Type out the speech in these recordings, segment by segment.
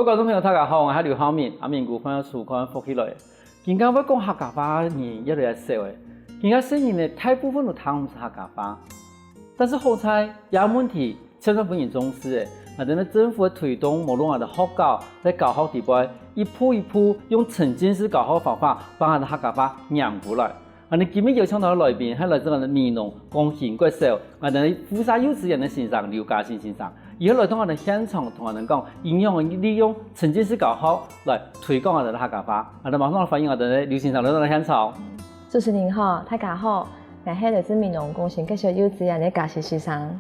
位观众朋友，大家好，我是刘浩明，民国朋友厝看福起来。今天要讲客家话人越来越少诶，今天生意呢大部分都谈唔是客家话，但是好彩有问题，千万不能重视诶。我哋呢政府推动无论我哋学校在教学地位，一步一步用沉浸式教学方法，把我哋客家话让过来。我哋今日邀请到来宾係來自我哋美濃貢獻國小，我哋富沙幼稚園嘅先生劉家新先生，以後來到我哋現場同我哋講，應用利用沉浸式教學來推廣我哋嘅客家話。我哋馬上歡迎我哋嘅劉先生來到我哋現場。主持人好，大家好，我係來自美濃貢獻國小幼稚園嘅家新先生。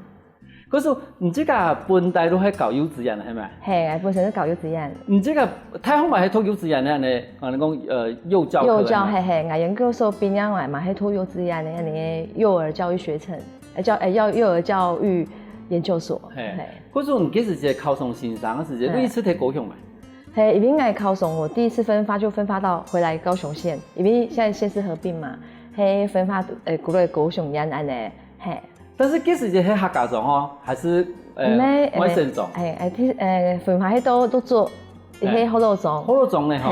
嗰時唔知個本地都係教幼稚園係咪？係，本身都教幼稚園。唔知個太空咪係讀幼稚園咧？我哋講幼教。幼教係，我研究所畢業外嘛係讀幼稚園嘅幼兒教育學程，幼兒教育研究所。係。嗰時你幾時係考上先生嘅時間？第一次喺高雄咪？係，因為我考上我第一次分發就分發到回來高雄縣，因為現在縣市合併嘛，係分發過來高雄縣安尼，係。但是幾時係客家莊哦，還是外省莊？分發喺都做，喺好多莊。好多莊咧吼，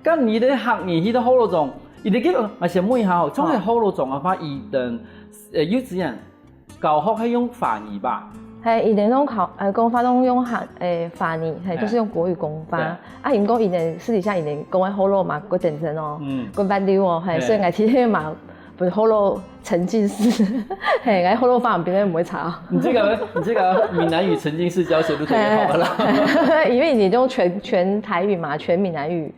咁你哋客人去到好多莊，伊哋叫我先問一下吼，從係好多莊嘅話，伊等幼稚園教學係用華語吧？係，伊哋講公法都用華語，係都是用國語公法。啊，唔過伊哋私底下伊哋講嘅好多嘛，個認真哦，個班溜哦，係，所以我聽啲嘛。不好多沉浸式，係，好多方面唔會查。你這個閩南語沉浸式教學都特別好啦，因為你都全台語嘛，全閩南語。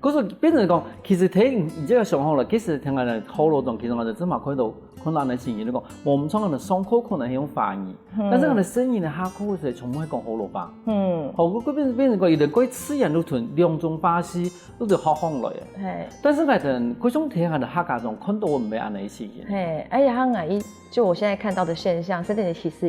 嗰時變成講，其實睇你這個上學啦，其實聽我哋好多種，其實我哋只嘛看到困難嘅情形，你講，我們從我哋上課可能係用華語，但是我哋生意嘅下課嘅時候，全部係講河洛話。好，嗰變成講，伊哋嗰次人都同兩種巴士都係學行來嘅。係，但是我哋嗰種睇我哋客家種看到唔係安尼情形。係，而且佢就我現在看到的現象，甚至其實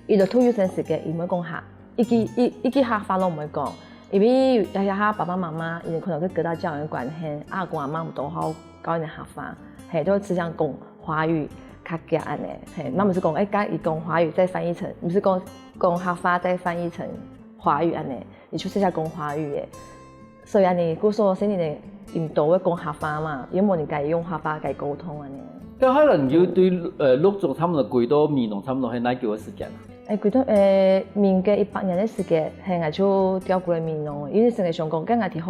伊就退休陣時嘅，伊唔會講客，一句客話都唔會講。因為他爸爸媽媽因為可能佢隔代教育關係，阿公阿媽唔都好教人客話，係都只想講華語較夾安尼，係，那唔是講伊講華語再翻譯成，唔是講客話再翻譯成華語安尼，伊就是想講華語嘅，所以安尼古說先年因都會講客話嘛，因為你家用客話家溝通安尼。咁可能要對陸續差唔多幾多美濃差唔多係哪幾個時間？幾多民國100年嘅時間，係我就調過來美濃，因為成日想講，跟我哋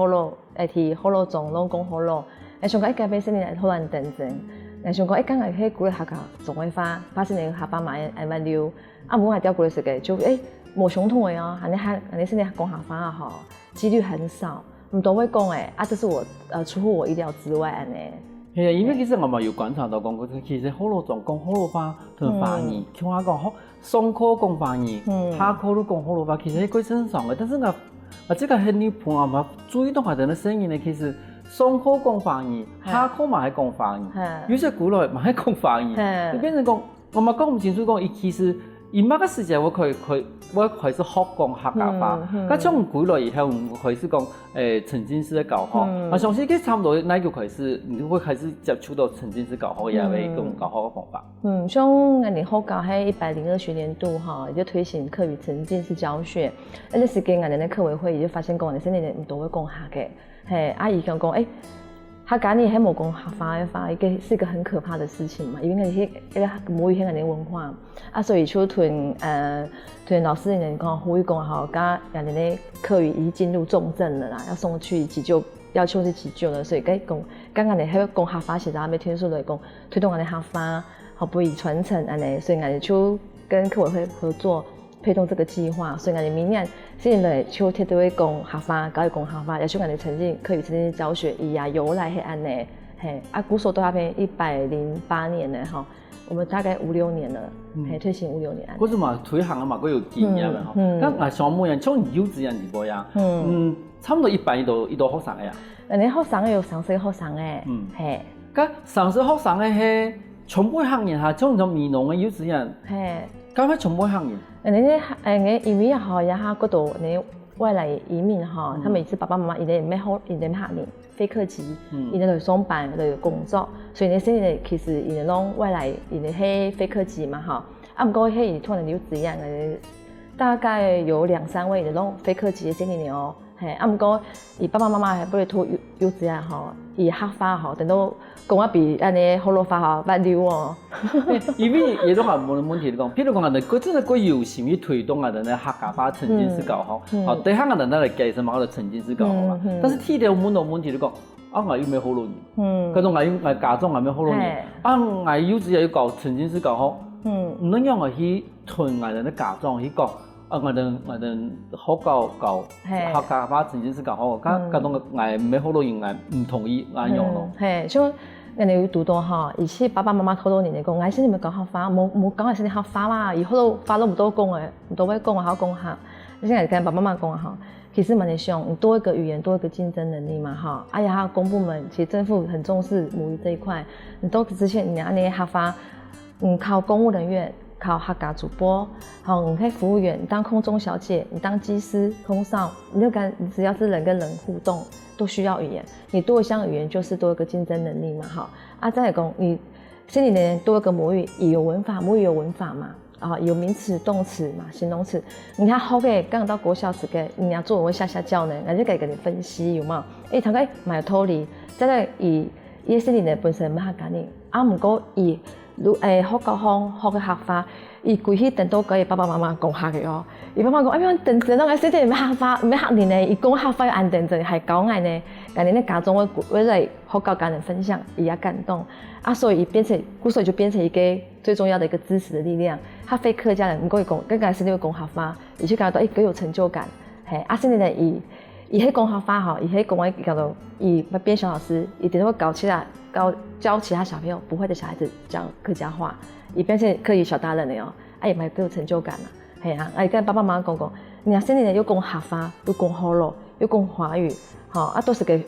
好多種攏講好多，想講一間俾先年好難等陣，想講跟我喺過來客家種嘅花，把先年客家買買溜，啊冇係調過來時間就冇相同嘅哦，你先年講客家啊吼，幾率很少，唔多會講啊，這是我出乎我意料之外安尼。係啊，因為其實我咪有觀察到講，其實好多種講好多話同華語，像我講好上課講華語，下課都講好多話，其實係幾正常嘅。但是我即個喺你盤啊嘛，注意到我哋嘅聲音咧，其實上課講華語，下課咪係講華語，有些古來咪係講華語，就變成講我咪講唔清楚講，伊其實伊某個時間我開始學講客家話，咁從古來以後我開始講沉浸式嘅教學，我相信佢差唔多那個開始，你會開始接觸到沉浸式教學也係一種教學嘅方法。像我哋學校喺102學年度哈，就推行課語沉浸式教學，那時間我哋嘅課委會就發現講，我哋現在人唔都會講客嘅，係阿姨講客家你係冇講客話嘅話，是一個很可怕的事情嘛，因為嗰啲母語係我哋文化，啊所以就同老師人講呼籲講好，家人哋嘅課語已經進入重症了啦，要送去急救，要送去急救了，所以講剛剛你喺講客話時，咱要聽說來講推動我哋客話，好不以傳承安尼，所以我哋就跟課委會合作。推動這個計劃，所以我哋明年先來就貼到去講客話，搞去講客話，也就我哋課語沉浸教學伊也由來係安尼，係啊，古所都那邊108年了哈，我們大概5-6年了，係推行5-6年。嗰時嘛推行啊嘛，佢有經驗啦，咁我想問人，從幼稚園嚟播呀，差唔多100伊都學生嘅呀。你學生有30個學生嘅，係。咁30個學生嘅係全部行人嚇，從美濃嘅幼稚園，係。咁係全部行人。你移民也好，也好嗰度你外來移民哈，他們也是爸爸媽媽，伊哋咩好，伊哋客人非客籍，伊哋來上班來工作，所以你先嚟其實伊哋攏外來，伊哋係非客籍嘛哈。啊，唔過迄伊可能幼稚園大概有2-3位的拢非客级的新年哦。嘿，啊，毋过伊爸爸妈妈还不会拖幼稚啊吼，伊学法吼，等到讲啊比安尼好罗法吼捌溜哦。因为也都还无问题讲，譬如讲啊，你真的有心去推动啊，人咧客家话沉浸式教学，好，对项啊人来介绍嘛，我就沉浸式教学嘛。但是天条问到问题就讲，啊，我又没好多年，嗰种我家长也没好多年，啊，我幼稚也要教沉浸式教學，唔能讓我去推我哋嘅家長去講。我哋好教客家話沉浸式教學，嗰種我沒好多人唔同意咁樣咯。係，所以人哋要讀到嚇，而且爸爸媽媽好多年嚟講，我先你咪講客話，冇講係先你客話啦，以後都話都唔多講嘅，唔多會講啊，好講下。現在跟爸爸媽媽講哈，其實蠻的想，你多一個語言，多一個競爭能力嘛哈。哎呀，公部門其實政府很重視母語這一塊，你都之前你那客話，考公務人員。考客家主播，好，你可以服務員，你當空中小姐，你當機師、空少，你只要是人跟人互動，都需要語言。你多一項語言，就是多一個競爭能力嘛，好。啊，再來講，你心裡面多一個母語，也有文法，母語有文法嘛，啊，有名詞、動詞嘛，形容詞。你看好嘅，剛到國小時嘅，你要作文下教呢，我就給你分析有冇？頭家蠻有道理，再來伊心裡面本身唔客家人，啊，唔過伊。學教方學嘅客話，伊規氣等到佢爸爸媽媽講客嘅哦。伊爸爸講：哎呀，等陣我細啲唔客話，唔客年呢，伊講客話要安定陣，係教我呢。家年咧家長會來學教家人分享，伊也感動。啊，所以所以就變成一個最重要的一個支持的力量。他非客家人唔過伊講，更加是你會講客話，而且感覺到佢有成就感。係啊，甚至呢伊喺講客話吼，伊喺講話叫做伊變小老師，伊點會搞起來。教其他小朋友不會的小孩子講客家話，伊變成可以小大人的哦，啊也蠻有成就感啦，係啊，啊跟爸爸媽媽講，你啊現在又講客話，又講河洛，又講華語，好啊都是個學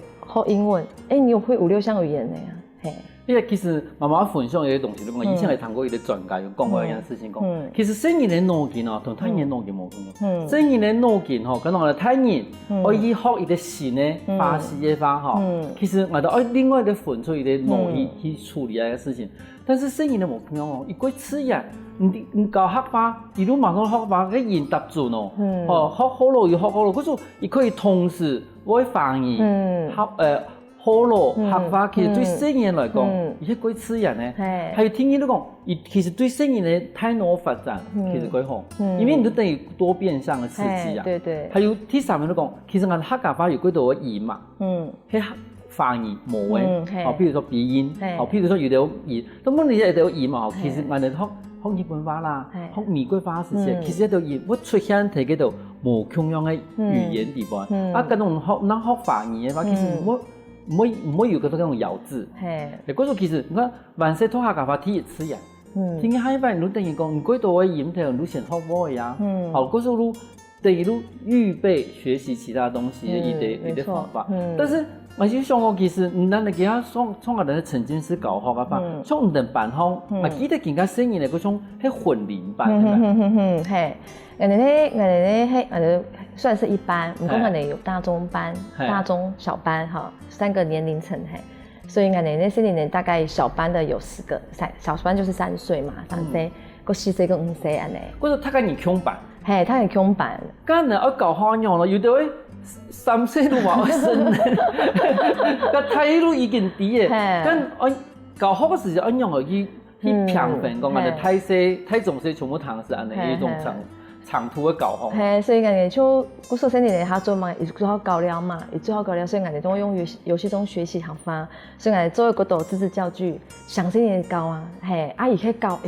英文，你又會5-6項語言的呀，係。因為其實媽媽分享嘅東西，你講以前係談過一個專家有講過一樣事情，講其實細人嘅腦筋啊，同大人腦筋冇同樣。細人嘅腦筋吼，跟我哋大人可以學一個新嘅花式嘅法吼，其實我哋可以另外嘅分出一個腦筋去處理一個事情。但是細人嘅冇同樣哦，伊過次日，你教客話，伊都馬上學話嘅言答準哦，哦學好咯又學好咯，嗰時伊可以同時會翻譯，好咯，客話其實對細人來講，而且過次日呢，係聽見都講，其實對細人嘅大腦發展其實幾好，因為你都等於多變相嘅刺激啊。對。還有第三面都講，其實我哋客家話有幾多個語嘛，係發音冇嘅，好，譬如說鼻音，好，譬如說有啲語，咁問題係有語嘛，其實我哋學日本話啦，學美國話時時，其實都語會出現喺嗰度無共樣嘅語言地方，啊，嗰種學發音嘅話，其實唔會有嗰種咬字。係，嗰種其實你看，萬世通客家話聽一次呀，聽下一班你等於講，你幾多個音條你先學會呀？好，嗰種你等於你預備學習其他東西嘅一啲方法。但是我就想講，其實唔單係其他從我哋沉浸式教學嘅法，從唔同班方，我記得更加適應嘅嗰種係混齡班。係，我哋算是一班，唔過我哋有大中班、大中小班哈，3個年齡層係，所以我哋呢4年大概小班的有10個，小班就是3歲嘛，3歲，個4歲跟5歲安尼。嗰個他個人強班，係，他係強班。咁你我教學樣咯，有啲3歲都話會生，個態度已經低嘅。咁我教學嘅時候，我樣去評分，講我哋太細、太中歲全部談是安尼一種長途嘅教學。係，所以我哋就嗰時細年嚟做嘛，亦做好教了嘛，亦做好教了，所以我哋都用遊戲中學習學法，所以我哋做嗰度自製教具，上細年教啊，係，啊，而且教，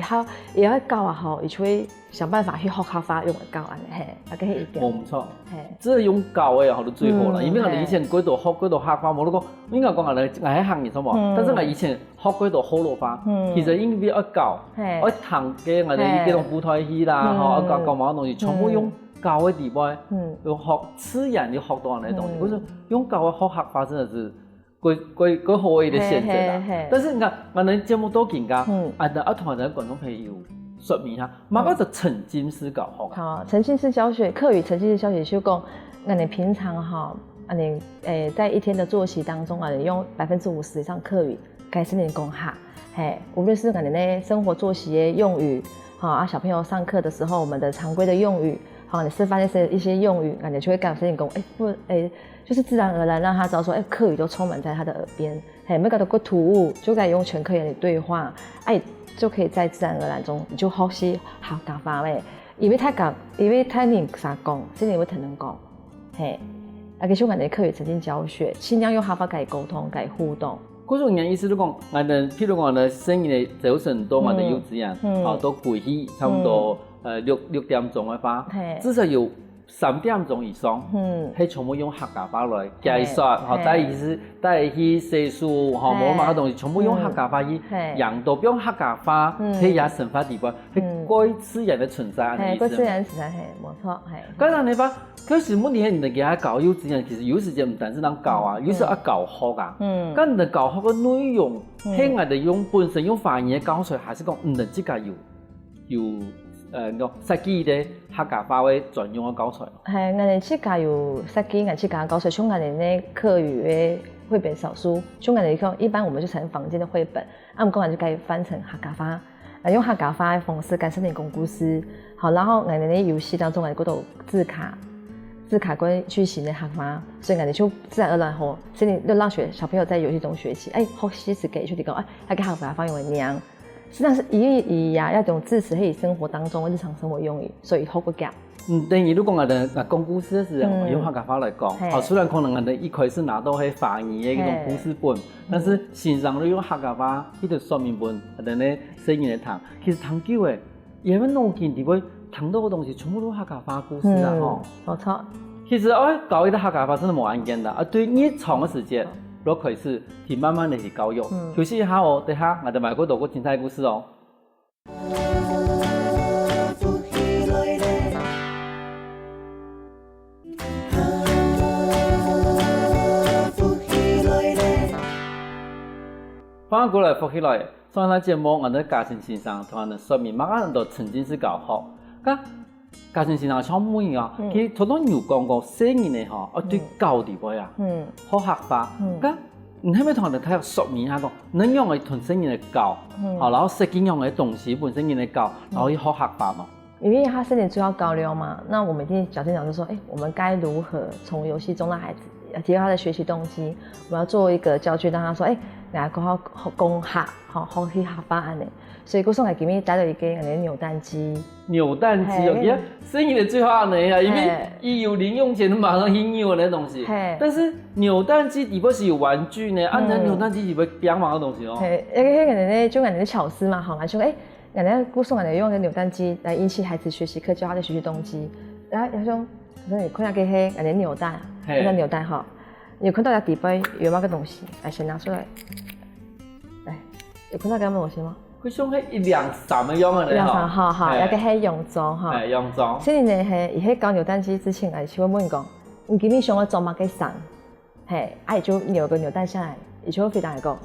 以後教啊好，而且會想辦法去學客法用嚟教安尼，係，大概係一點。冇唔錯，係，只係用教嘅學到最好啦，因為我哋以前嗰度學嗰度客法冇得講，應該講我喺行業上嘛，但是我以前學嗰度好多法，其實應該要教，我堂嘅我哋嗰種舞台戲啦，嗬，教某啲東西。全部用教嘅地方，用學自然要學到那些東西。可是用教嘅學客法真的是佢好嘅選擇啦。但是我哋節目都更加，同人觀眾朋友說明下，乜嘢就沉浸式教學？好，沉浸式教學，客語沉浸式教學就講，我哋平常哈，我哋在一天的作息當中，我哋用50%以上客語開始嚟講下，係，無論是我哋呢生活作息嘅用語。好啊，小朋友上課的時候，我們的常規的用語，好，你示范一些用语，你就会告诉你讲，就是自然而然让他知道说，客语都充满在他的耳边，每个都够突兀，就该用全科语的对话，就可以在自然而然中，你就学习客家话咧。因为太人啥讲，所以你会听人讲，其实我哋课语曾经教学，尽量用客家来沟通、来互动。嗰種人意思都講，譬如講我哋生意早晨到我哋幼稚園，到攰起差唔多6點鐘嘅話，至少有3點鐘以上，係全部用客家話來解說，帶去寫書，冇乜嘅東西，全部用客家話去，人都用客家話，係也生活地方，係改自然嘅存在嘅意思。改自然存在係冇錯，係。當然你話，可是問題係你哋教幼稚園，其實有時間唔單止能教啊，有時要教學啊。咁你哋教學嘅內容，係我哋用本身用方言教出來，還是講唔能自家有設計的客家話嘅專用嘅教材。係，我哋自家有設計，我自家教材，像我哋呢課語嘅繪本小書，像我哋講，一般我們就採房間的繪本，我們就可以翻成客家話，用客家話嘅方式來申請講故事。好，然後我哋呢遊戲當中，我哋嗰度字卡跟句型的客話，所以我哋就自然而然吼，所以就讓小朋友在遊戲中學習，學習時給出嚟講，喺個客家話用嘅名。實際上是一種字詞喺生活當中的日常生活用語，所以好不夾。等於如果我哋講故事嘅時候，用客家話來講，雖然可能我哋一開始拿到係方言嘅嗰種故事本，但是線上都用客家話呢條說明本，或者呢聲音嚟談，其實談久嘅，因為腦筋裡會談到嘅東西全部都客家話故事啦，冇錯。其實教一個客家話真係冇簡單的，對日常嘅時間。都可以是去慢慢的去教育，休息一下哦，等下我哋埋嗰度個精彩故事哦。翻過來，復起來，上一節目我哋嘉誠先生同我哋說明，乜嘢都沉浸式教學。咁嘉誠先生想問一下，佢頭先有講過細年嘅嗬，對教地位啊，學客話，咁你係咪同我哋睇下說明下講，你用嚟同細年嚟教，好，然後實際用嘅東西本身嚟教，然後去學客話嘛？因為他細年最要交流嘛，那我們一定小店長就說，我們該如何從遊戲中讓孩子提高他的學習動機？我們要做一個教具，讓他說，大家講好講客，好學客話安尼。所以嗰時我今日帶咗一個扭蛋機。扭蛋機有啲生意的最好呢啊，因為一有零用錢，馬上去扭那東西。但是扭蛋機底部是有玩具呢，按照扭蛋機底部變化的東西哦。一個人呢就人的巧思嘛，好，就人家故事人用個扭蛋機來引起孩子學習，可以教他的學習動機。然後有種你看下個人的扭蛋，那個扭蛋哈，有看到它底部有乜個東西，來先拿出來。來，有看到個乜東西嗎？佢想係一兩三嘅樣嘅咧，好，有個係洋裝哈，洋裝。所以呢係，而喺搞扭蛋機之前，我就會問講，你今日想要做乜嘅衫？係，就扭個扭蛋下來，而且我回答講，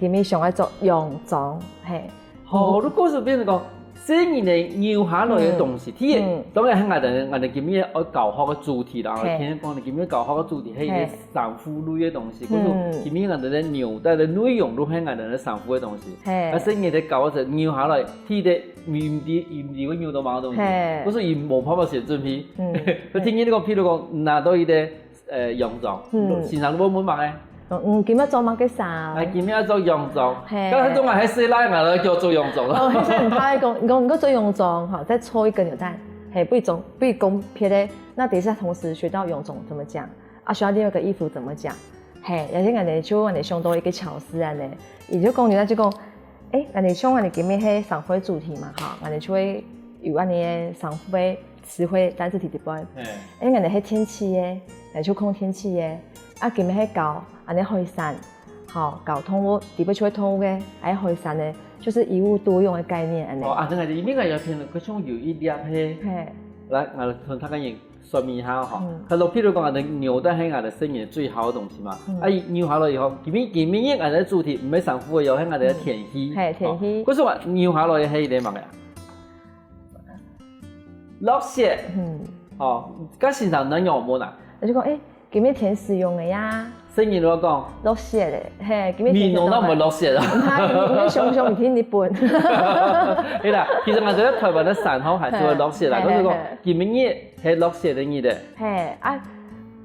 今日想要做洋裝，係。好，你故事變成講，細年嚟扭下來嘅東西，第一，當然係我哋今日要教學嘅主題啦，聽講你今日教學嘅主題係一個衫褲類嘅東西，嗰種今日我哋嘅扭帶嘅內容都係我哋嘅衫褲嘅東西。啊，細年嚟教嘅時候扭下來，第一唔知會扭到乜東西，嗰時佢冇辦法寫準備。佢聽見呢個譬如講拿到一個洋裝，線上都冇買嘅。今日做乜嘅衫？今日做洋裝，咁喺中國喺西拉我哋叫做洋裝咯。所以唔怕講做洋裝哈，再搓一個扭蛋，不一公撇咧。那等一下同時學到洋裝怎麼講，學到另外一個衣服怎麼講，有些人哋就我哋想到一個巧思啊咧，而就講扭蛋就講，我哋想我哋今日係裳褲主題嘛哈，我哋就會有我哋裳褲嘅詞彙單詞題底本，我哋係天氣嘅，嚟就講天氣嘅，今日係教。安尼開傘，好搞通屋，底部就會通屋嘅，喺開傘咧，就是一物多用嘅概念安尼。真係呢邊個有片，佢想有一粒係，來我同他個人說明一下哈。佢落譬如講我哋扭蛋係我哋生意最好嘅東西嘛，扭下來以後，今日我哋主題唔係衫褲嘅，又係我哋嘅天氣。係天氣。嗰時話扭下來係啲乜嘢？落雪。咁現場能用冇啦？你就講今日天使用嘅呀。生意我講落雪咧，今日面弄都唔係落雪啦。唔係，你上唔聽日本。係啦，其實我哋喺台灣嘅山口係做落雪啦。嗰時講今日黑绿色的叶的。嘿啊，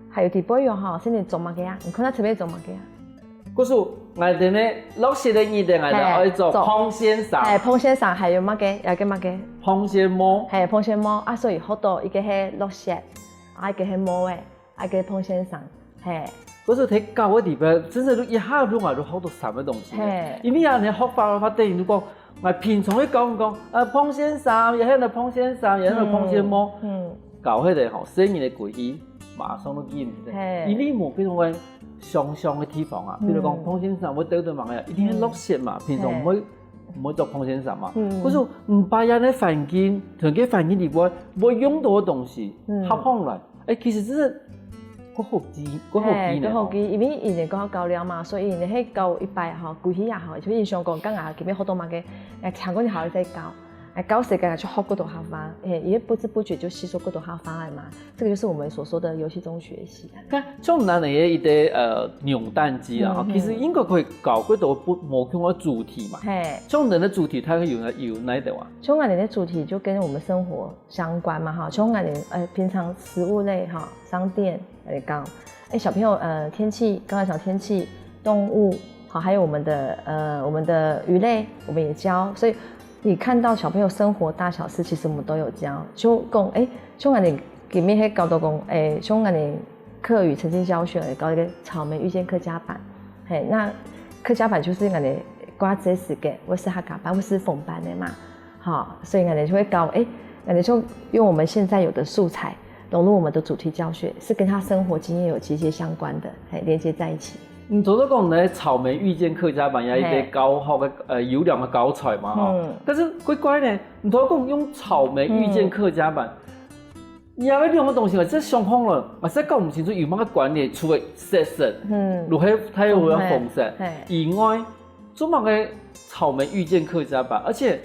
还有第八样哈，现在种乜嘅啊？你看他特别种乜嘅啊？故事我哋呢绿色的叶的，我哋可以做蓬先生。係蓬先生，還有乜嘅？有嘅乜嘅？蓬先毛。係蓬先毛啊，所以好多一個係綠色，啊一個係毛嘅，啊一個蓬先生，係。嗰時睇教嘅地方，真係一下都買到好多新嘅東西。因為有人學法等於講，我平常去講，蓬先生，又喺度蓬先生，又喺度蓬先毛，教迄個吼生意嘅貴氣，馬上都記唔得。因為冇嗰種嘅相像嘅地方啊，比如講蓬先生，我對對問嘅，一定係綠色嘛，平常唔會做蓬先生嘛。嗰時唔把人嘅環境同佢環境裏邊冇用到嘅東西合放來，其實真係。嗰好機呢？好機，因為以前講教了嘛，所以你喺教一擺吼，貴氣也好，就印象講講啊，佢邊好多嘛嘅，聽講就好在教，教時間就學嗰度學法，也不知不覺就吸收嗰度學法來嘛，這個就是我們所說的遊戲中學習。咁像咱嘅一啲扭蛋機啊，其實應該可以搞嗰度冇咁嘅主題嘛。像人的主題，它有哪度啊？像我哋的主題就跟我們生活相關嘛，哈，像我哋平常食物類哈，商店。講，小朋友天氣，剛才講天氣，動物，好，還有我們的魚類，我們也教，所以你看到小朋友生活大小事，其實我們都有教。就講，像我哋裡面喺教到講，像我哋客語沉浸教學搞一個草莓遇見客家版，那客家版就是我哋掛這時嘅，我是客家班，我是逢班的嘛，好，所以我哋就會教，我哋就用我們現在有的素材。融入我們的主題教學，是跟他生活經驗有直接相關的，連接在一起。做到講呢，草莓遇見客家版有一個高學嘅優良嘅教材嘛，哈。但是乖乖呢，唔同講用草莓遇見客家版，有一兩個東西我真想空了，我實在搞唔清楚有乜嘅關聯，除咗色色，如何睇有冇紅色以外，做乜嘅草莓遇見客家版？而且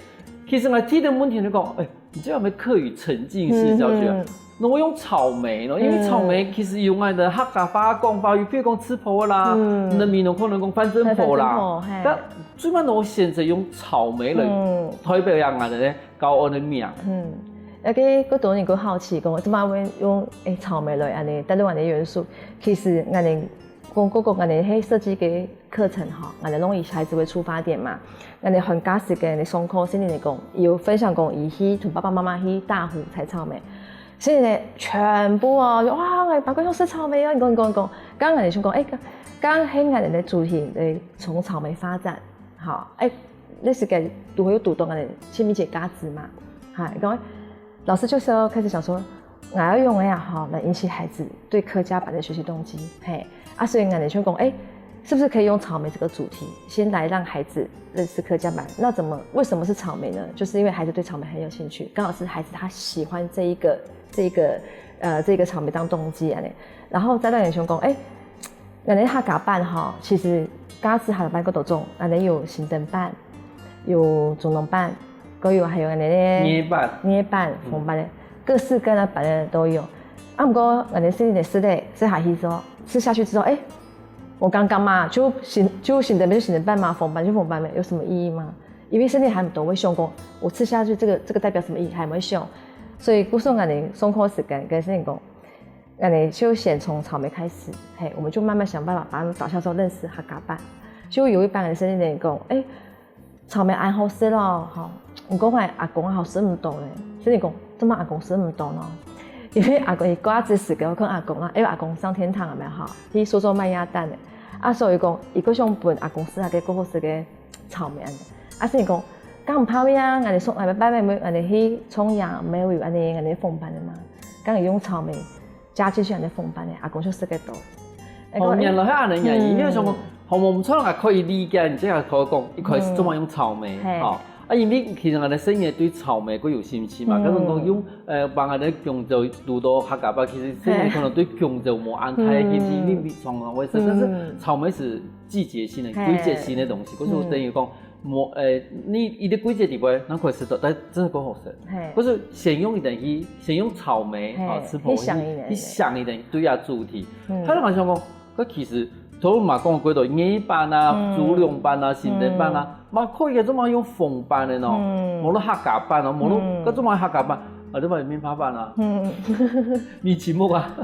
其實我聽到問題就講，你知道咩客語沉浸式教學？那我用草莓咯，因為草莓其實用我的客家話講法，譬如講吃婆啦，你的閩南可能講翻正婆啦，但最慢我選擇用草莓來代表人哋咧教我的名。有個多人個好奇講，點解會用草莓來安尼帶入我哋元素？其實我哋講嗰個我哋喺設計嘅課程哈，我哋弄以孩子為出發點嘛，我哋寒假時間你上課先嚟講，有分享講以去同爸爸媽媽去大湖採草莓。所以呢，全部哇，我哋爸爸用食草莓啊！你講，剛剛人哋想講，剛喺我哋嘅主題從草莓發展，好，那時間都會有讀到我哋前面嘅價值嘛，講老師就是要開始想說，我要用來引起孩子對客家版的學習動機，所以我哋想講，是不是可以用草莓這個主題，先來讓孩子認識客家版？那為什麼是草莓呢？就是因為孩子對草莓很有興趣，剛好是孩子他喜歡這個草莓當動機啊，然後再讓人想講，人哋客家版哈，其實家是客家版嗰度種，人哋有行政版，有中農版，還有人哋捏版、紅版的，各式各樣的版的都有。不過人哋先嚟試咧，試下去之後，吃下去之後，我剛剛嘛就行政版嘛，紅版就紅版沒有什麼意義嗎？因為身體還唔多會想講，我吃下去這個代表什麼意義，還唔會想。所以，故說我哋上課時間跟先生講，我哋就先從草莓開始，我們就慢慢想辦法把他們導向說認識客家版。就有一班人先生講，草莓愛好食咯，哈，唔講我阿公好食唔多咧。先生講，怎麼阿公食唔多呢？因為阿公伊掛子時間，我講阿公啊，因為阿公上天堂係咪哈？去蘇州賣鴨蛋嘅，所以講伊個想本阿公食下嘅過好食嘅草莓先生講。剛唔怕咩啊？我哋送嚟拜拜妹，我哋去沖陽沒有我哋封版的嘛。剛係用草莓加進去我哋封版的，阿公就食得到。原來係阿人嘅，因為上個項目唔錯，我可以理解，然之後佢講一開始做乜用草莓，因為其實我哋生意對草莓佢有興趣嘛，咁講用幫我哋強就讀到客家話，其實生意可能對強就冇安太興趣，因為狀況會食，但是草莓是季節性的、季節性的東西，嗰時等於講。你一啲季節地位，咱可以食到，但真係好好食。不是先用一點先用草莓吃婆，你想一點對下主題。佢哋好像講，佢其實都嘛講過幾多野版啊、竹龍版啊、行政版啊，嘛可以嘅，做嘛用鳳版嘅咯，冇得客家版咯，冇得嗰種嘛客家版。啊，你咪面拍板啊，面節目啊，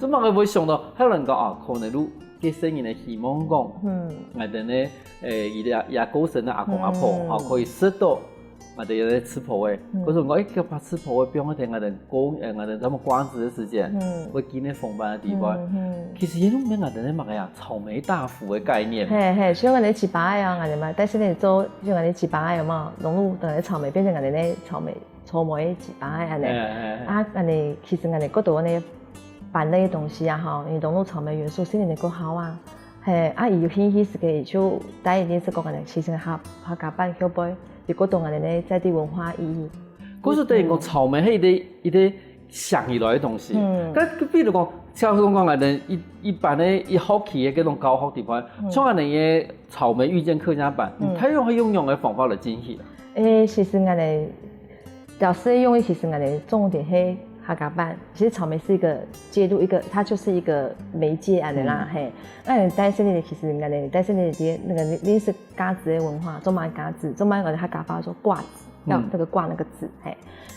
咁啊，佢會想到，有人講啊，可能你嘅聲音嘅希望講，我哋咧也高神嘅阿公阿婆，啊可以識到。我哋有啲吃婆誒，嗰時我叫把吃婆誒，比我哋我哋講我哋咁麼關子嘅時間，會見啲逢班嘅地方。其實呢種咩我哋咧乜嘢啊？草莓大福嘅概念。係，像我哋糍粑啊，我哋嘛，但是你做像我哋糍粑有冇融入到啲草莓，變成我哋咧草莓糍粑安尼。啊，我哋其實我哋嗰度咧辦呢啲東西啊，吼，你融入草莓元素，先嚟個好啊。係，啊，有興時嘅就第一件事講我哋其實客家辦曉杯。亦嗰度我哋咧在地文化意義。嗰時等於講草莓係一啲想起來嘅東西。咁比如講，像講我哋一般咧一學期嘅嗰種教學地方，像我哋嘅草莓遇見客家班，佢用嘅方法嚟進行。其實我哋老師用的其實我哋重點係客家班。其實草莓是一個介入一個，它就是一個媒介安尼啦，嘿。那但是呢，其實我哋但是呢啲那個你是家子的文化，做埋家子，做埋我哋客家話做掛子，要那個掛那個字，嘿。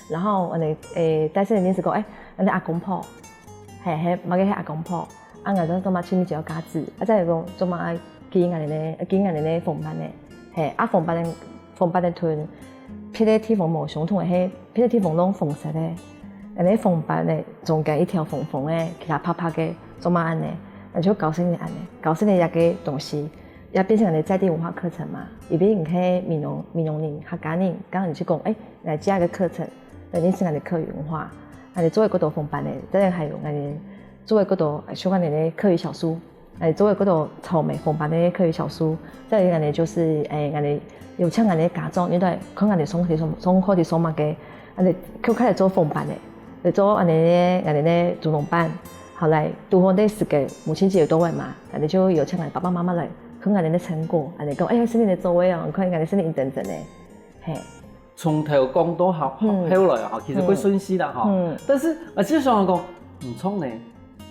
然後我哋但是你是講我哋阿公婆，嘿，買嘅係阿公婆，啊我哋做埋前面就有家子，啊再係講做埋見我哋咧逢班咧，嘿，啊逢班嘅團，譬如天鳳無相同嘅係，譬如天鳳攏鳳色咧。人哋縫板咧，中間一條縫咧，其他拍拍嘅做乜安尼？那就搞成你安尼，搞成你一個東西，也變成人哋在地文化課程嘛。而俾人喺閩農人、客家人，剛剛你去講，嚟加個課程，人哋是人哋課餘文化，人哋作為嗰度縫板咧，當然係人哋作為嗰度相關人哋課餘小書，人哋作為嗰度草莓縫板嘅課餘小書，再人哋就是人哋有請人哋家長，你都係看人哋送課啲送物嘅，人哋佢開嚟做縫板嘅。嚟做我哋咧主農班，後來拄好啲時間母親節到位嘛，人哋就有請我哋爸爸媽媽嚟看我哋嘅成果，人哋講是你哋做嘅啊，看我哋是你認真嘅，嘿。從頭講到後來啊，其實會順勢啦嚇。但是即係想講唔錯呢，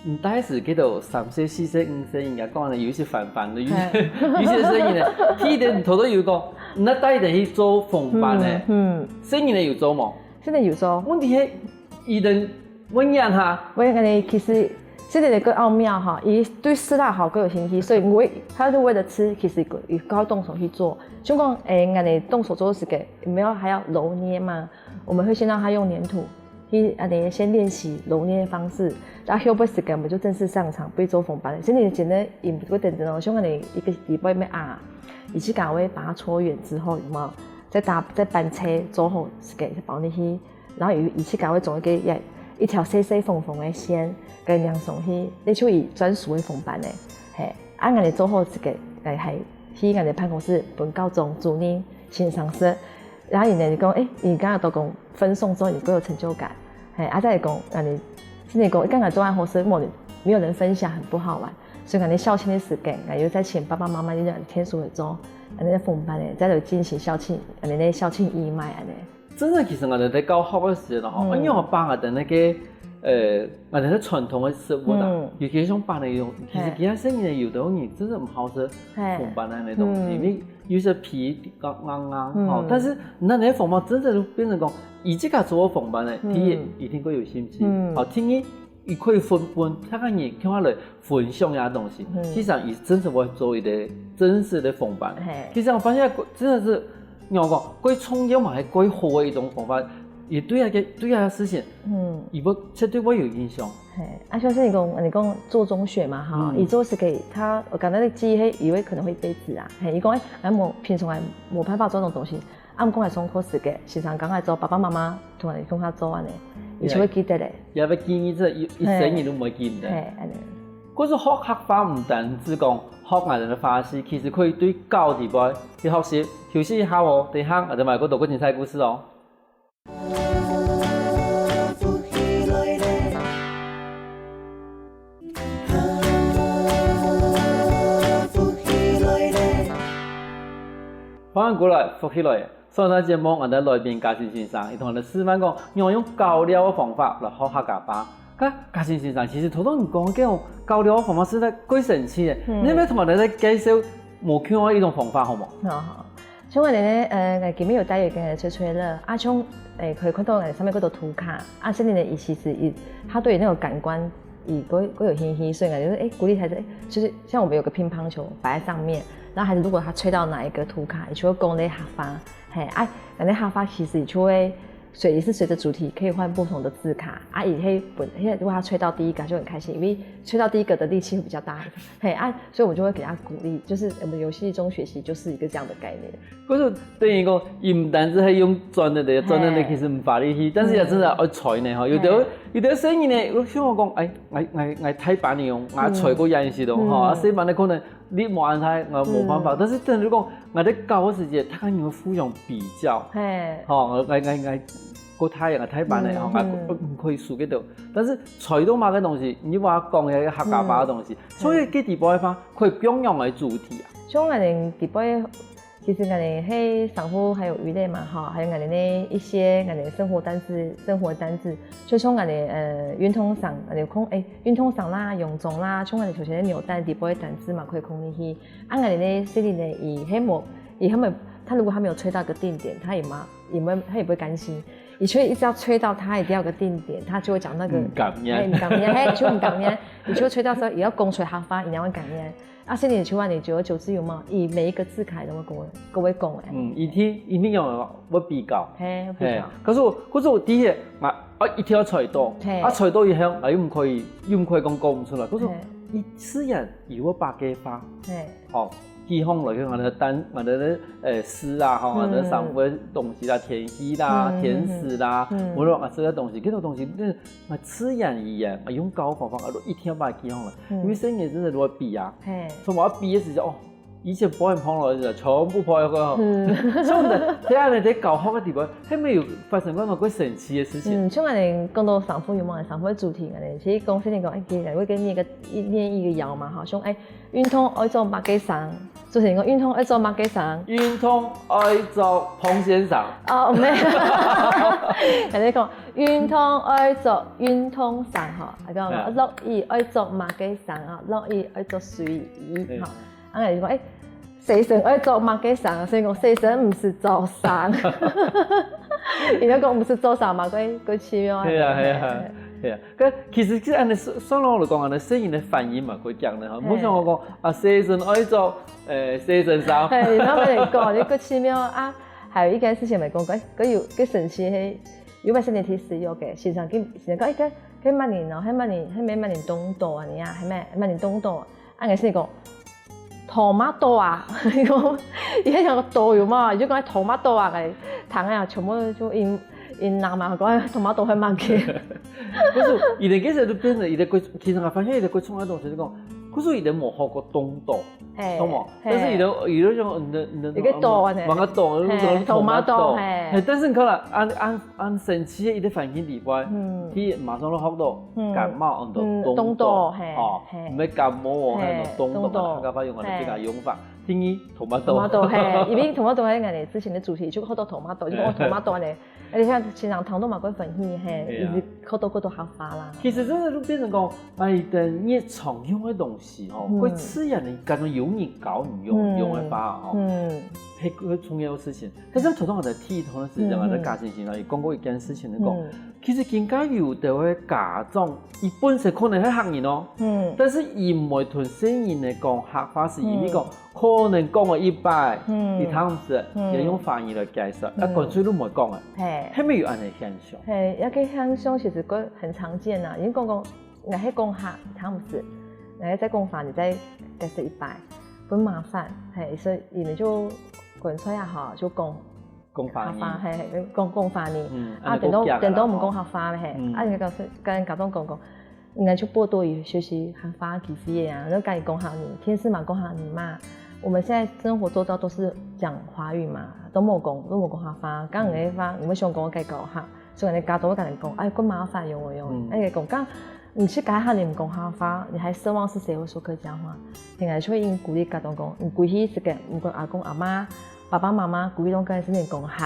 唔單是叫做3歲、4歲、5歲，人家講有些煩的，有些聲音咧，佢哋頭都有講，唔得帶哋去做縫班咧，聲音咧有做冇？聲音有做。問題係。伊人問樣下，我哋其實這裡個奧妙哈，伊對吃辣好更有興趣，所以他就為了吃，其實有高動手去做。就講我哋動手做的時個，沒有還要揉捏嘛，我們會先讓他用黏土，先練習揉捏的方式，然後後邊時個我們就正式上場，不會做縫班。所以你真的也不會等着哦，像我哋一個禮拜咩啊，以前趕會把它搓圓之後，有冇再搬車做好時個包你去。然後以前搞會做一條細細縫縫的線，跟兩送去，你就以專屬的縫班咧，係按我哋做好這個，係去我哋辦公室本告中主任欣賞室，然後人哋講，你剛剛都講分送之後你都有成就感，係再嚟講，人哋現在講剛剛做完後事，沒有人分享，很不好玩，所以我哋校慶的時間，我又再請爸爸媽媽呢天數嚟做，我哋縫班咧，再嚟進行校慶，我哋校慶義賣安尼。真係其實我哋在教學嘅時候，因為我幫我哋那個我哋啲傳統嘅食物啦，尤其是種班嚟用，其實其他生意有的人真係唔好食縫班的那東西，因為有些皮硬，但是那啲縫班真正就變成講，而家家做縫班咧，第一一定會有興趣，第二可以分他個人聽下來分享一下東西，其實也真係會做一個真實的縫班。其實我發現真的是。我講，佢創業嘛係佢好嘅一種方法，也對啊事情，亦不絕對會有影響。係，像是你講做中學嘛，哈，你做是給他，我剛才的記憶以為可能會背字啊，係，你講平常冇辦法做這種東西，啱講係上課時嘅，時常講係做爸爸媽媽同人哋講下做安尼，你就會記得咧。也要記憶這一生你都唔會記得。係，安尼。嗰種學客話唔單止講學藝人嘅花式，其實可以對教地方去學習。休息一下哦，等下我哋埋嗰度嗰精彩故事哦。歡迎過來，福起來。上台節目我哋來賓嘉信先生，佢同我哋示範講，我用教療嘅方法來學客家話。嘉信先生，其實好多人講嘅教療嘅方法實在幾神奇嘅，你有冇同我哋介紹冇聽過呢種方法好冇？好。像我哋咧見面有帶嘅吹吹樂，像可以看到上面嗰度圖卡，甚至呢，其實他對那個感官，嗰有興趣，所以就是鼓勵孩子，就是像我們有個乒乓球擺在上面，然後孩子如果他吹到哪一個圖卡，就會講你下發，那下發其實就會。也是隨着主題可以換不同的字卡如果他吹到第一個就很開心，因為吹到第一個的力氣會比較大，所以我們就會給他鼓勵，就是我們遊戲中學習就是一個這樣的概念。可是等於講，伊唔單止係用轉的其實唔花力氣，但是也真係要吹呢吼。有啲聲音呢，像我講，我太板你用，我吹過演戲咯，吼，細班的可能你冇安排，我冇辦法。但是等於講，我在教嘅時節，他跟你互相比較，吼，我太板的，吼，我唔可以輸給到。但是吹到嘛個東西，你話講嘅客家話嘅東西，所以佢地方嘅話，可以表揚嘅主題啊。像我哋地方。其實我哋喺商戶還有魚類嘛，哈，還有我哋呢一些我哋生活單字，就從我哋運通上，我哋講運通上啦、用中啦，從我哋頭先紐帶地波嘅單字嘛，可以講入去。我哋呢這裡呢，他如果還沒有吹到個定點，他也不會甘心。一直要吹到他一定要個定點，他就會講那個唔甘嘢，就唔甘嘢。你就吹到時候也要講出客家，一定要甘嘢。甚至你吹完你久而久之有冇？以每一個字卡都會講誒。一定要我比較。比較。可是我第一我一定要吹到，吹到以後我又唔可以講唔出來。可是一次人如果百幾花，哦。地方來去我哋詩啊，吼，我哋上會東西啦，填詩啦，填詞啦，我哋話這個東西，這個東西，我自然而然，我用高方法，我一天把它記好了，因為聲音真係攞比啊，從我比嘅時候，哦，以前冇人碰落去就全部破咗個，所以睇下你哋教學嘅地方，係咪有發生過某個神奇嘅事情？像我哋講到上課有冇？上課主題我哋其實講先嚟講，其實會跟念一個謠嘛，哈，像運通愛做麥雞生。就是講運通愛做麥雞生，運通愛做彭先生。哦，唔係，人哋講運通愛做運通生嗬，講樂意愛做麥雞生啊，樂意愛做水魚嗬。啊，人哋講細神愛做麥雞生，所以講細神唔是做生，人家講唔是做生嘛，佢奇妙啊。係啊。係啊，其實即係按你雙佬嚟講，按你聲音嘅反應嘛，佢講咧嚇。唔好像我講細神愛做細神生。係，然後我哋講呢個奇妙啊，還有一件事情咪講過，佢神奇係有冇身體體使用嘅，現場講佢乜年咯，係乜年東道啊？你啊，係咩乜年東道啊？啱嘅先講tomato啊，而家有個道要嘛，如果講係tomato啊嘅，糖啊全部都南嘛講tomato係乜嘅？可是伊哋其實都變成伊哋其實我發現伊哋佢創嘅東西講，可是伊哋冇學過東道，懂冇？但是伊哋種一個道啊，揾個道，tomato，但是你看啦，按神奇嘅伊啲反應地方，佢馬上都學到感冒按到東道，哦，唔係感冒喎，係東道，客家話用我哋比較用法。第一，tomato，因為tomato係我哋之前嘅主題，就好多 tomato，就講 tomato 咧，你睇現場糖都嘛嗰份氣係，一直好多客家啦。其實真係都變成講，等你常用嘅東西哦，佢自然你感覺有人教唔用嘅法哦，係佢重要嘅事情。但係頭先我哋提同嘅時間，我哋家庭前講過一件事情嚟講，其實更加有啲嘅家長，伊本身可能係客人哦，但是伊唔會同新人嚟講客話是因為講。可能講個100，你睇唔識，要用方言來解釋，乾脆都唔會講啊。係咪有咁嘅現象？係一個現象，其實佢很常見啊。已經講，我係講客睇唔識，我再講方言再解釋100，很麻煩。係，所以你們就乾脆啊嚇，就講方言，係講方言。頂多唔講客話嘅係，人家跟家長講。應該就多多學習客話其實嘢啊，然後跟你講客語，天使嘛講客語嘛。我們現在生活周遭都是講華語嘛，都冇講客話。講人哋話，我想講嘅講客，所以人哋家長會跟人講，咁麻煩用。人哋講講，你去改下你唔講客話，你還奢望是誰會說客家話？定係會應鼓勵家長講，唔鼓勵是嘅，唔講阿公阿媽、爸爸媽媽鼓勵咁是你講客，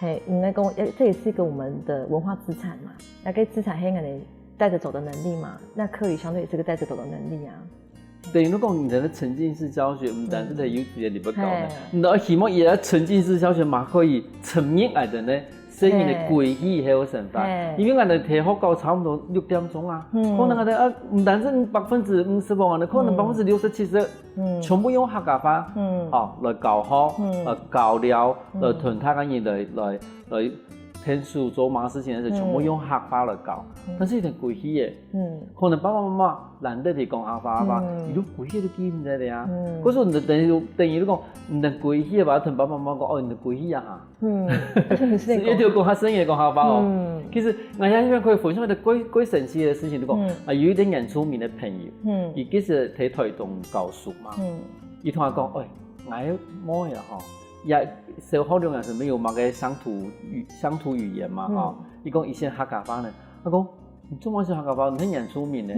係應該講，這也是一個我們的文化資產嘛，一個資產係人哋帶着走的能力嘛，那客語相對也是個帶着走的能力啊。等于如果你的沉浸式教学，唔但是在幼稚园里边教呢，你都希望也沉浸式教学嘛可以沉入来的呢。生意的轨迹还有成法，因为我哋提学到差不多6点钟啊，可能我哋唔但是50%，我哋可能60%、70%，全部用客家话，来教学，教了，来同他个人来天数做嘛事情的时候，全部用客话来教，但是一定贵起嘅，可能爸爸妈妈懒得提讲客话吧，伊都贵起都记唔得的呀。嗰时候等于你讲唔能贵起嘅话，同爸爸妈妈讲哦，你贵起啊哈，一条讲下生意讲客话哦。其实我喺呢边可以分享一个鬼神奇的事情，你讲有一点人出名的朋友，伊其实睇台东教书嘛，伊同我讲，哎，我要摸呀哈。也小学2年是没有嘛个乡土语言嘛哈，伊讲以前客家话呢，他讲你中文是客家话，你很演出名的，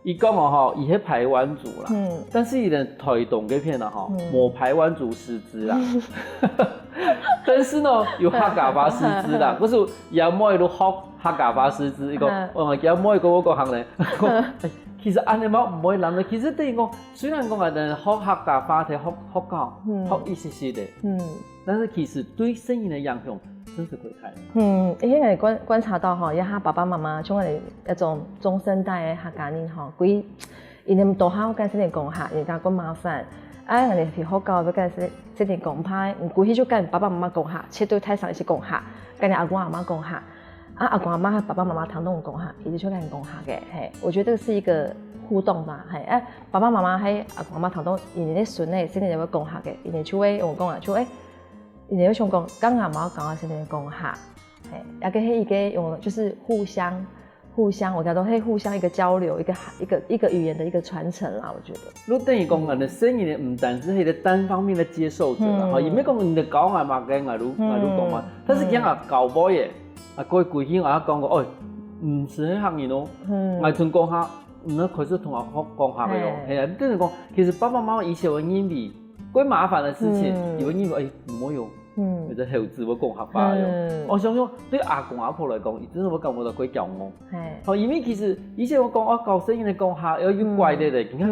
伊讲哦哈，伊是排湾族啦，但是伊的台东这片呢哈，冇排湾族师资啦，但是呢有客家话师资啦，可是也冇一路学客家话师资，伊讲我也冇一个我讲行咧。其实安尼冇唔会諗咧，其實等於講，雖然講我哋學客家話題學教，學一些些的，但是其實對生意的影響真是幾大。因為我觀察到吼，一下爸爸媽媽像我哋一種中生代嘅客家人吼，佢伊哋多考緊先嚟講客，人家咁麻煩，我哋去學教要緊先嚟講派，唔佢就跟爸爸媽媽講客，切對台上一起講客，跟阿公阿媽講客。阿公阿媽、爸爸媽媽堂都講下，伊就出嚟講下嘅，係，我覺得這個是一個互動吧，係，爸爸媽媽喺阿公阿媽堂都，伊哋啲孫咧先嚟會講下嘅，伊哋出嚟用講啊，出嚟，伊哋會想講，剛阿媽講啊先嚟講下，係，也個係一個用，就是互相，我覺得係互相一個交流，一個語言的一個傳承啦，我覺得。如果等於講人的生意咧，唔單止係個單方面的接受者啦，嚇，而唔係講你教阿媽嘅，我都講嘛，但是講啊教波嘢。過去幾天我講過，唔是喺客人咯，我同講下，唔能開始同我講下嘅咯，係啊，跟住講，其實爸爸媽媽以前會認為，幾麻煩嘅事情，有認為唔好用，或者後置會講客話用。我想想對阿公阿婆嚟講，真係會感覺到幾驕傲。因為其實以前我講我教生意嚟講客，有怪啲嚟，你看，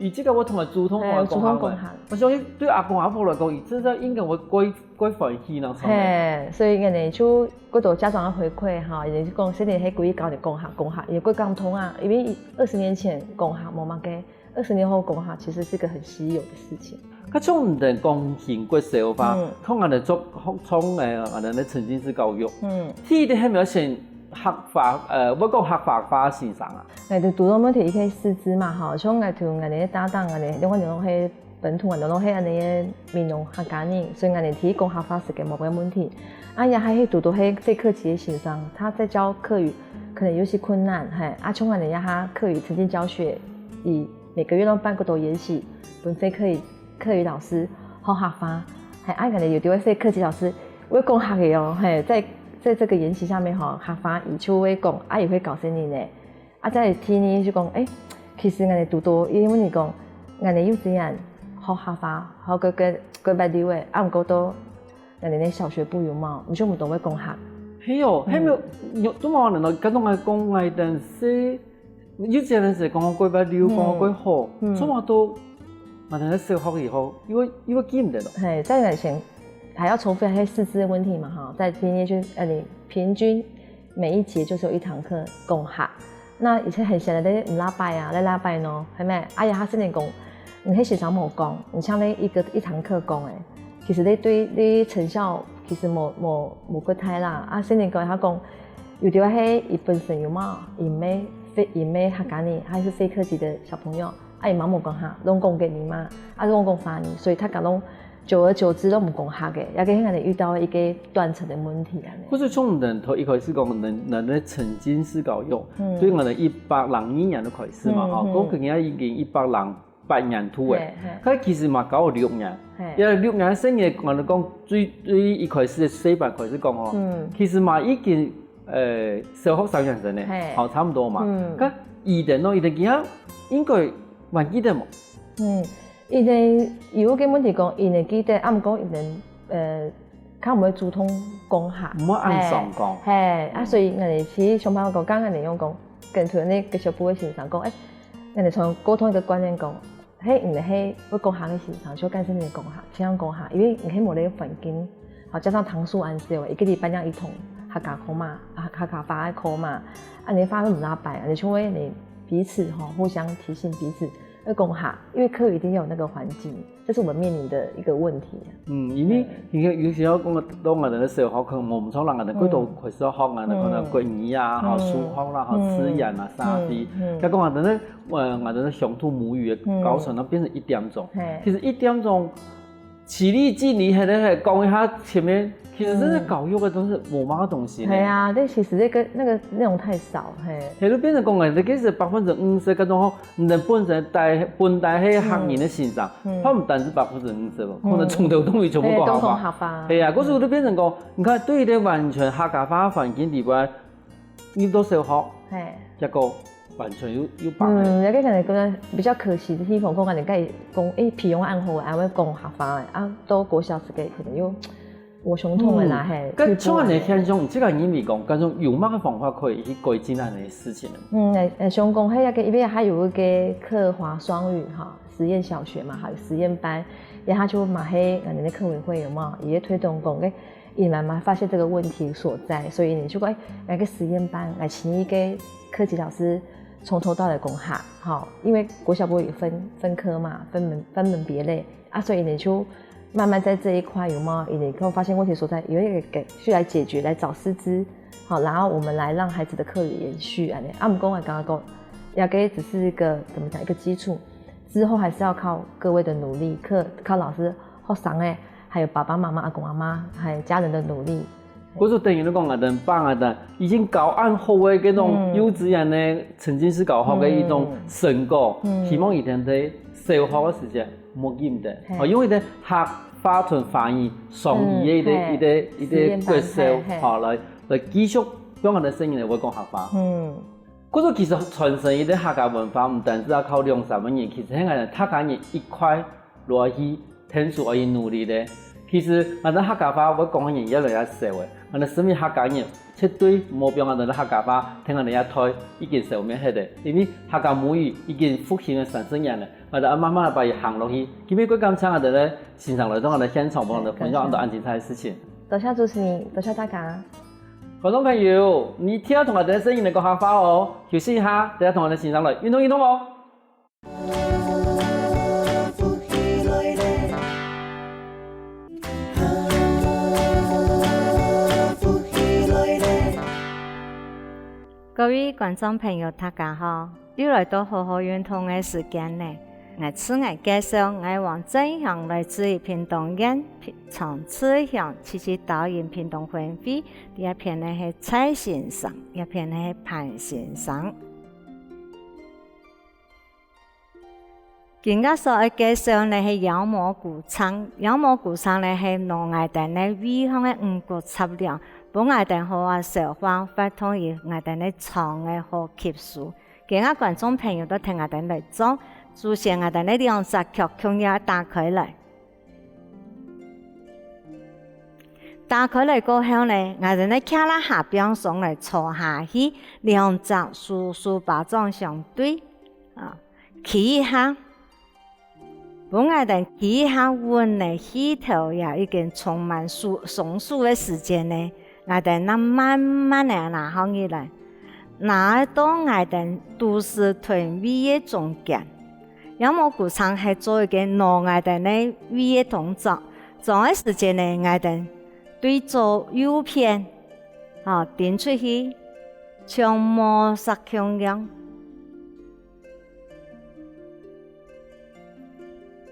而家我同埋主動同我講客，我相信對阿公阿婆嚟講，真係應該會幾歡喜啦。係，所以人哋就嗰度家長嘅回饋嚇，人哋講現在喺故意教你講客，也幾感通啊，因為20年前講客冇乜嘅，20年後講客其實是個很稀有的事情。佢從唔定講現國社化，從我哋做從我哋咧沉浸式教育，第一啲係咪先客化我講客化先生啊？我哋讀到問題一個師資嘛嚇，從我同我哋搭檔我哋，因為我哋係本土，我哋都係我哋嘅民用客家人，所以我哋提供客話是嘅冇乜問題。也還係讀到係非客籍嘅先生，他在教客語可能有些困難，係從我哋一下客語沉浸教學，以每個月都辦個多研習，本非客語老師學客話，係可能有啲位非客籍老師會講客嘅哦，係在這個研習下面客話而就會講，也會搞生意呢，再聽你就講，其實我哋讀到，因為你講我哋幼稚園學客話，學個白啲位，唔過都。人哋啲小學部有嘛，唔全部都會講客。係哦，係咪？都冇人嚟，咁我係講外陣時，有啲人係講過白料，講過好，咁我都我哋喺小學以後，因為記唔得咯。係，在以前還要重複係師資的問題嘛，哈，在今年就你平均每一節就是有一堂課講客。那以前很閒的你唔拉拜啊，你拉拜喏，係咪？哎呀，他先嚟講，你喺學校冇講，你像你一堂課講誒。其實你對你成效其實冇個太啦，先嚟講佢講，有啲話係伊本身有嘛，伊咩客家人，還是非客籍的小朋友，伊媽冇講客，攏講給你嘛，攏講華語，所以他講久而久之都唔講客嘅，也給我哋遇到一個斷層的問題啊。或者從人頭一開始講人嘅沉浸式教育，對我哋102年都開始嘛，嚇，嗰個已經108年度嘅，佢其實嘛搞咗6年，因為6年生意我哋講最一開始4班開始講哦，其實嘛已經小學3年生咧，好差唔多嘛，咁2年咯，2年幾啊應該還記得冇？伊哋有個問題講，伊哋記得，唔過伊哋佢唔會主動講下，唔好按上講，係所以我哋去上班嗰間，我哋用講跟住呢個小部嘅先生講，咱哋从沟通一个观念讲，迄唔係要講下嘅時候，就干脆你講下，先講下，因為你喺冇呢個環境，好加上糖素安少，一個禮拜兩一桶客家課嘛，客家話嘅課嘛，你發都唔拉白，你除非你彼此互相提醒彼此要講下，因為課一定要有那個環境，這是我們面臨的一個問題。因為有時候講到我哋嘅小學可能冇唔錯，人哋嗰度開始學啊，可能國語啊、數學啦、詞言啊、啥啲，咁講我哋咧，我哋咧鄉土母語嘅教程，變成1點鐘。其實1點鐘，起立敬禮係咧講一下前面，其實真係教育嘅都是冇乜嘅東西。係啊，但其實那個內容太少，係都變成講嘅，你其實50%嗰種，你本身本地喺客人嘅身上，佢唔單止50%喎，可能從頭到尾全部講客話。係啊，嗰時候都變成講，你看對於啲完全客家話環境裏邊，你到小學，一個完全要辦。有啲人覺得比較可惜嘅地方，講人哋講皮用暗號，會講客話，到國小時嘅可能又。我胸痛嘅啦，係。咁像安尼現象，唔知個因為講，嗰種有乜嘅方法可以去改進安尼事情呢？像講喺因為還有一個客華雙語實驗小學嘛，還有實驗班，然後就嘛喺人哋課委會有冇也推動講嘅，也慢慢發現這個問題所在，所以你就講來個實驗班來請一個課級老師從頭到尾講下，因為國小部有分科嘛，分門別類所以你就。慢慢在這一塊有冇？你可以發現問題所在，有一個去來解決，來找師資，然後我們來讓孩子的課語延續。唔講我剛剛講，要給只是一個怎麼講一個基礎，之後還是要靠各位的努力，靠老師、學生還有爸爸媽媽、阿公阿媽，還有家人的努力。嗰就等於你講我哋幫我哋已經教案好嘅嗰種幼稚園呢，曾經是教好嘅一種成果，希望以前喺小學嘅時間冇見得，因為咧客家同方言雙語嘅一啲角色，來繼續將我哋聲音嚟會講客話。嗰種其實傳承一啲客家文化，唔單止要靠2-3年，其實係我哋客家人一塊落去天數而努力咧。其實我哋客家話會講嘅人越來越少嘅，我哋身邊客家人絕對冇比我哋客家話聽我哋一推已經少咩係嘅，因為客家母語已經復興咗30年啦，我哋慢慢把佢行落去。今日佢咁請我哋咧線上來到我哋現場幫我哋分享好多安精彩嘅事情。多謝主持人，多謝大家。觀眾朋友，你聽下同我哋聲音嚟講客話哦，休息一下，等下同我哋線上來運動哦。各位觀眾朋友，大家好！又來到好好運動嘅時間呢。我此外介紹我往正向來自於屏東縣從此向積極導引屏東分會，一片呢係蔡先生，一片呢係潘先生。今日所要介紹呢係妖魔鼓唱，妖魔鼓唱呢係農藝地呢威向嘅五穀雜糧。本我哋好啊，小方法同意我哋呢唱嘅好吸收，其他觀眾朋友都聽我哋嚟做，主線我哋呢兩隻曲腔要打開來，打開來過後呢，我哋呢企喺下邊上嚟坐下去，兩隻數把掌相對，企一下，本我哋企一下換嚟起頭也已經充滿松樹嘅時間呢。我哋那慢慢地拿起起來，拿到我哋都市團位嘅中間，妖魔鼓唱係做一個攞我哋呢位嘅動作，做嘅時間呢，我哋對左右偏，點出去，像魔術咁樣，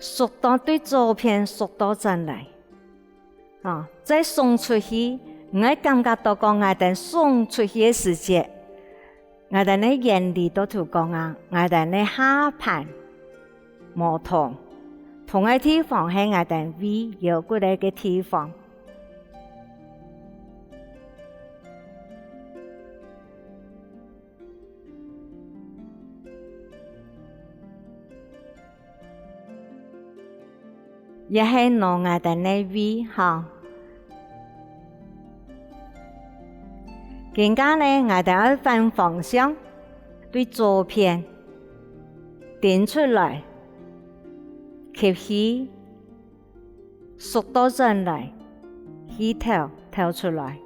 縮到對左偏，縮到進來，再送出去。我感覺到講我哋送出去嘅時節，我哋呢眼裏都同講我哋呢下盤冇同嘅地方係我哋胃有嗰啲嘅地方。也係攞我哋呢胃更加呢，我哋要反方向對左邊，顶出来，吸气，速度转来，气透出来，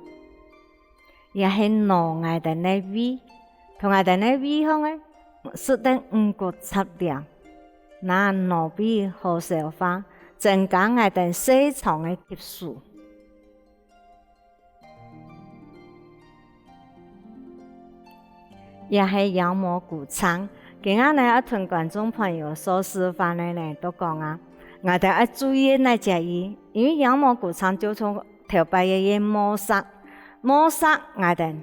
也是挪我哋嘅胃，同我哋嘅胃腔咧，使得五谷杂粮，那挪胃好消化，增加我哋細腸嘅吸收。也是羊膜鼓唱，今日呢，同观众朋友所示範的呢，都講啊，我哋要注意那只嘢，因為羊膜鼓唱就從頭擺嘅摩擦，我哋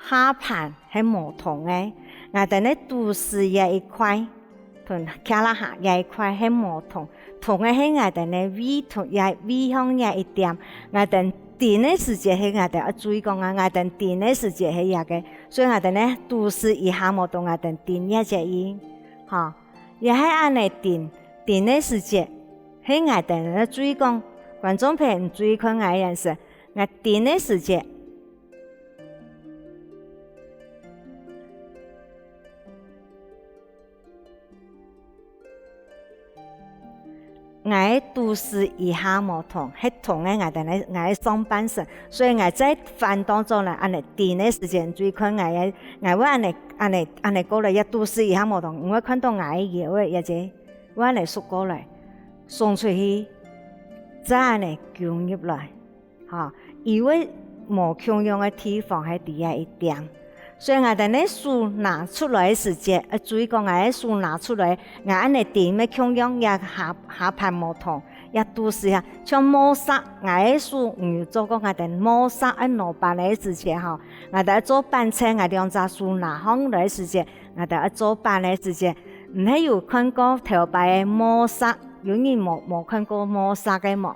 下盤係無痛嘅，我哋呢肚臍也一塊，同腳啦下也一塊係無痛，痛嘅係我哋呢胃痛也胃腔也一點，我哋電嘅時節係我哋要注意講啊，我哋電嘅時節係也嘅，所以我哋呢肚臍以下冇動，我哋電一隻嘢，嚇，也係按嚟電嘅時節係我哋要注意講，觀眾朋友注意看我樣式，我電嘅時節。我肚臍以下冇痛，係痛嘅我上半身，所以我在飯當中咧，按嚟電嘅時間最看我會按嚟過來，一肚臍以下冇痛，我看到我腰嘅一隻，我按嚟縮過來，送出去，再按嚟捲入來，嚇，因為冇共用嘅地方係底下一點。所以我哋呢書拿出來嘅時節，注意講我嘅書拿出來，我按嚟點嘅共用也下盤冇痛，也都是啊，像摩擦我嘅書唔要做講我哋摩擦喺攞板嘅時節吼，我哋做板車，我哋用隻書拿放來嘅時節，我哋做板嘅時節，唔係有看過頭擺嘅摩擦，有人冇看過摩擦嘅冇，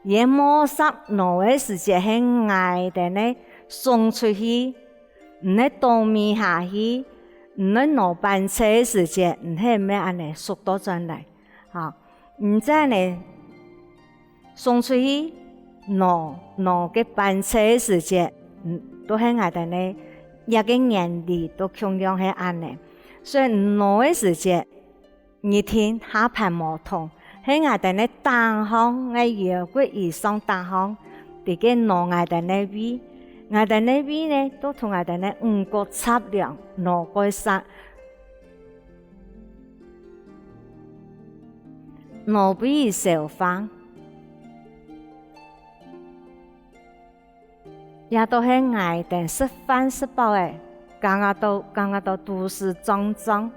而摩擦攞嘅時節係我哋呢送出去。唔係當面下去，唔係攞班車嘅時節，唔係咩安尼速度轉來，嚇，唔知呢送出去攞嘅班車嘅時節，都係我哋呢一個原理都共用係安尼，所以攞嘅時節，熱天下盤冇痛，喺我哋呢單行嘅腰骨以上單行，啲嘅攞我哋呢位。我哋呢邊呢，都同我哋呢五穀雜糧攞過晒，攞俾消化，也都係我哋食飯食飽嘅，剛剛到肚臍脹，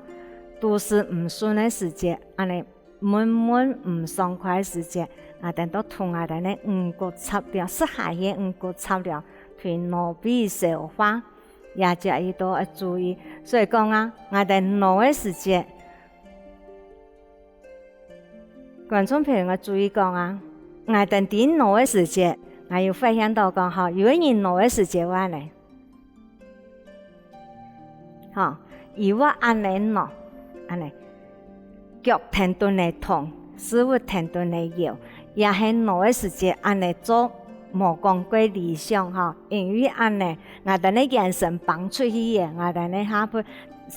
肚臍唔順嘅時節，安尼悶唔爽快嘅時節，我哋都同我哋呢五穀雜糧食下嘅五穀雜糧。攞俾消化，也就要多注意。所以講啊，我哋攞嘅時節，觀眾朋友注意講啊，我哋點攞嘅時節，我要分享到講嚇，如果你攞嘅時節話咧，嚇，如果按你攞，按你腳停頓嚟痛，手會停頓嚟搖，也係攞嘅時節按你做。冇講過理想嚇，因為安尼，我哋呢眼神放出去嘅，我哋呢下盤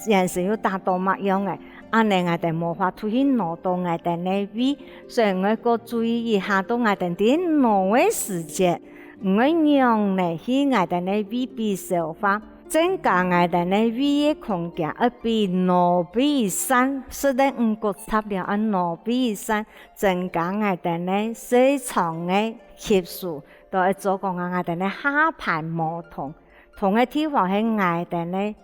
眼神要達到乜樣嘅，安尼我哋無法出去攞到我哋呢位，所以我個注意一下到我哋啲攞嘅時節，唔會讓嚟去我哋呢位被消化，增加我哋呢位嘅空間，而被攞俾散，使得五穀雜糧而攞俾散，增加我哋呢細腸嘅吸收。都係做講我哋呢下盤冇痛，痛嘅地方係我哋呢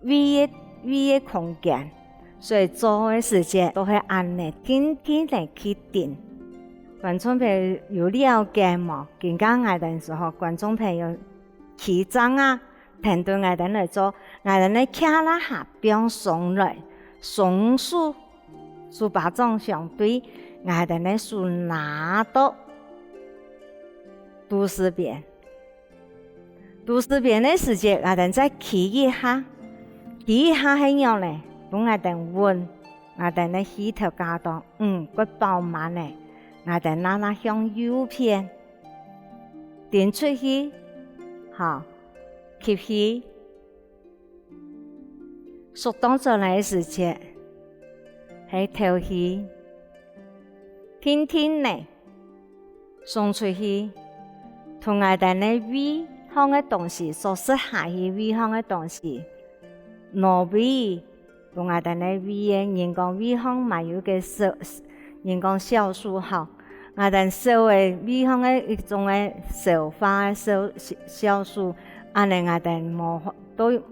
胃嘅空間，所以做嘅時節都係按呢天嚟去定。觀眾朋友有了解冇？更加我哋時候，觀眾朋友起張啊，停頓我哋嚟做，我哋呢卡拉下邊鬆來，鬆樹樹把種相對，我哋呢樹拿到。肚臍邊嘅時節，我哋再企一下係樣咧，幫我哋穩，我哋呢氣頭加到骨飽滿咧，我哋拿向右邊，點出去，好，吸氣，縮當上來嘅時節，係頭戲，天天呢送出去，同我哋呢胃口嘅東西，所食下去胃口嘅東西，挪胃同我哋呢胃嘅人工胃口咪有嘅人工酵素好，我哋少嘅胃口嘅一種嘅消化酵素，安尼我哋冇都唔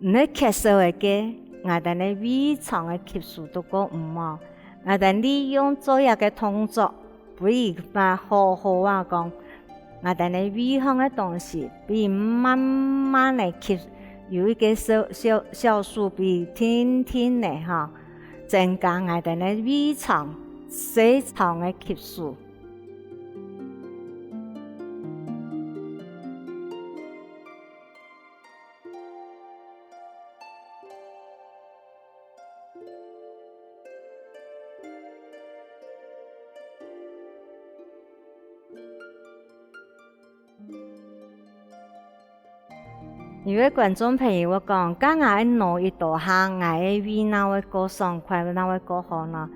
係缺少嘅。我哋呢胃腸嘅吸收都個唔好，我哋利用做一個動作，不如把好好話講，我哋呢胃口嘅東西，比慢慢嚟吸，有一個酵素比天天嚟嚇，增加我哋呢胃腸細腸嘅吸收。有位觀眾朋友我講，假我挪一道下，我嘅胃哪會過爽快，哪會過好呢？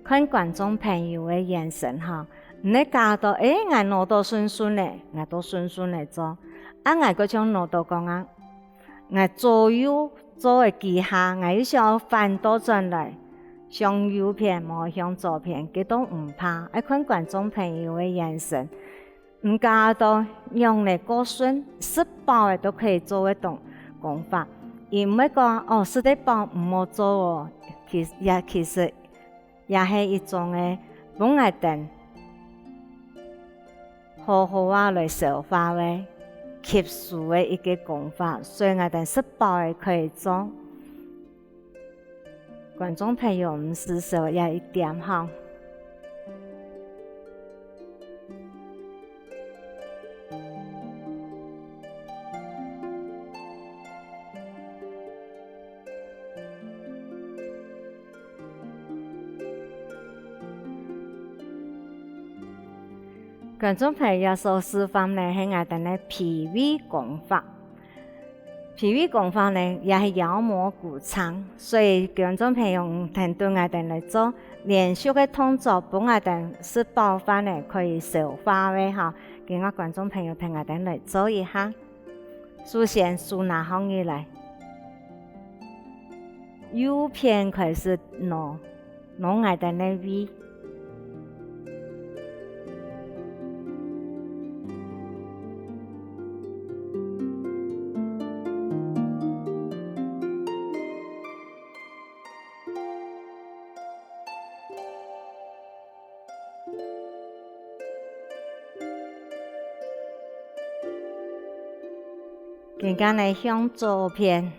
看觀眾朋友嘅眼神嚇，你教到我挪到順順咧，我都順順嚟做。我嗰種挪到講啊，我左右做嘅幾下，我又想反倒轉嚟，向右邊冇向左邊，佢都唔怕。看觀眾朋友嘅眼神。唔教到用嚟過順，食飽嘅都可以做一種講法，而唔係講食得飽唔好做哦。其實也係一種嘅幫我哋好好話嚟消化嘅吸收嘅一個講法，所以我哋食飽嘅可以做。觀眾朋友唔試少也一點好。觀眾朋友所示範呢係我哋嘅脾胃功法，脾胃功法呢也係妖魔鼓掌，所以觀眾朋友唔停對我哋嚟做連續嘅動作，幫我哋食飽飯呢可以消化嘅嚇。叫我觀眾朋友聽我哋嚟做一下，首先手拿起嚟，右邊開始挪我哋嘅胃。而家嚟向左邊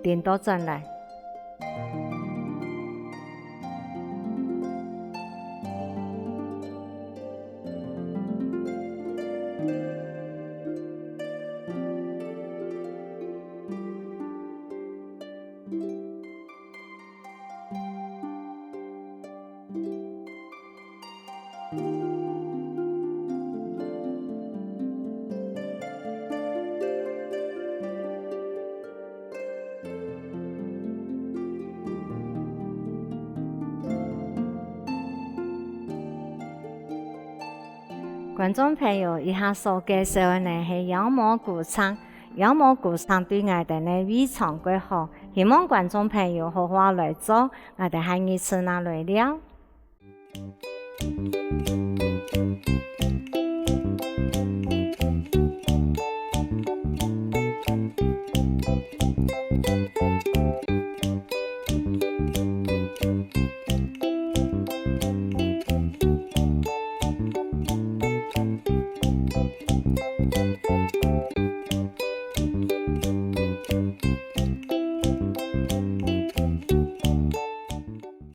點到進來，觀眾朋友，以下所介紹嘅呢係妖魔鼓掌，妖魔鼓掌對我哋呢胃腸幾好，希望觀眾朋友好好來做，我哋下一次那來了。